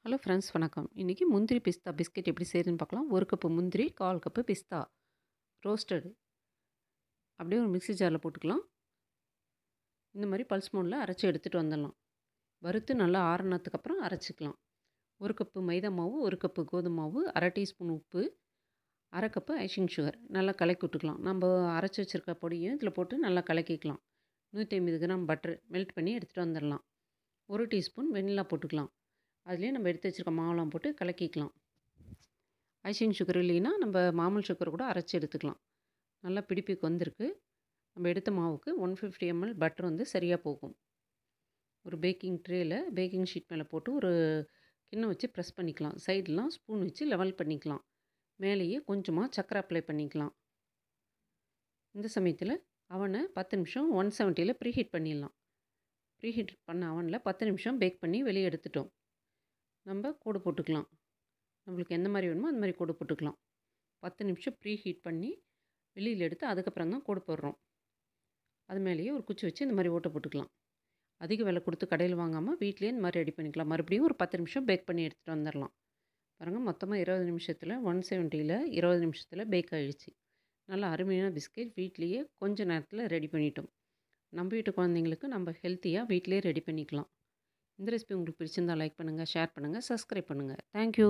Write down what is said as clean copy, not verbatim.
Hello friends வணக்கம். இன்றைக்கி முந்திரி பிஸ்தா பிஸ்கெட் எப்படி செய்யுதுன்னு பார்க்கலாம். 1 கப்பு முந்திரி, 1/4 கப்பு பிஸ்தா ரோஸ்டடு அப்படியே ஒரு மிக்ஸி ஜாரில் போட்டுக்கலாம். இந்த மாதிரி பல்ஸ் மோடில் அரைச்சி எடுத்துகிட்டு வந்துடலாம். வறுத்து நல்லா ஆறுனதுக்கப்புறம் அரைச்சிக்கலாம். 1 கப்பு மைதா மாவு, 1 கப்பு கோதுமை மாவு, 1/2 டீஸ்பூன் உப்பு, 1/2 கப்பு ஐசிங் சுகர் நல்லா கலக்கி விட்டுக்கலாம். நம்ம அரைச்சி வச்சுருக்க பொடியும் இதில் போட்டு நல்லா கலக்கிக்கலாம். 150 கிராம் பட்டர் மெல்ட் பண்ணி எடுத்துகிட்டு வந்துடலாம். 1 டீஸ்பூன் வெண்ணிலா போட்டுக்கலாம். அதுலேயே நம்ம எடுத்து வச்சுருக்க மாவுலாம் போட்டு கலக்கிக்கலாம். ஐசிங் சுகர் இல்லைன்னா நம்ம மாமூல் சுகர் கூட அரைச்சி எடுத்துக்கலாம். நல்லா பிடிப்புக்கு வந்திருக்கு. நம்ம எடுத்த மாவுக்கு 150 ml பட்டர் வந்து சரியாக போகும். ஒரு பேக்கிங் ட்ரேயில் பேக்கிங் ஷீட் மேலே போட்டு ஒரு கிண்ணம் வச்சு ப்ரெஸ் பண்ணிக்கலாம். சைடெலாம் ஸ்பூன் வச்சு லெவல் பண்ணிக்கலாம். மேலேயே கொஞ்சமாக சர்க்கரை அப்ளை பண்ணிக்கலாம். இந்த சமயத்தில் அவனை 10 நிமிஷம் 170ல் ப்ரீஹீட் பண்ணிடலாம். ப்ரீஹீட் பண்ண அவனில் 10 நிமிஷம் பேக் பண்ணி வெளியே எடுத்துட்டோம். நம்ம கோடு போட்டுக்கலாம். நம்மளுக்கு எந்த மாதிரி வேணுமோ அந்த மாதிரி கோடு போட்டுக்கலாம். 10 நிமிஷம் ப்ரீ ஹீட் பண்ணி வெளியில் எடுத்து அதுக்கப்புறம் தான் கோடு போடுறோம். அது மேலேயே ஒரு குச்சி வச்சு இந்த மாதிரி ஓட்டை போட்டுக்கலாம். அதிக விலை கொடுத்து கடையில் வாங்காமல் வீட்லேயே இந்த மாதிரி ரெடி பண்ணிக்கலாம். மறுபடியும் ஒரு 10 நிமிஷம் பேக் பண்ணி எடுத்துகிட்டு வந்துடலாம். பாருங்கள், மொத்தமாக 20 நிமிஷத்தில் 170ல் 20 நிமிஷத்தில் பேக் ஆகிடுச்சு. நல்லா அருமையான பிஸ்கெட் வீட்லேயே கொஞ்சம் நேரத்தில் ரெடி பண்ணிட்டோம். நம்ம வீட்டு குழந்தைங்களுக்கு நம்ம ஹெல்த்தியாக வீட்டிலேயே ரெடி பண்ணிக்கலாம். இந்த ரெசிபி உங்களுக்கு பிடிச்சிருந்தால் லைக் பண்ணுங்கள், ஷேர் பண்ணுங்கள், சப்ஸ்கிரைப் பண்ணுங்கள். தேங்க்யூ.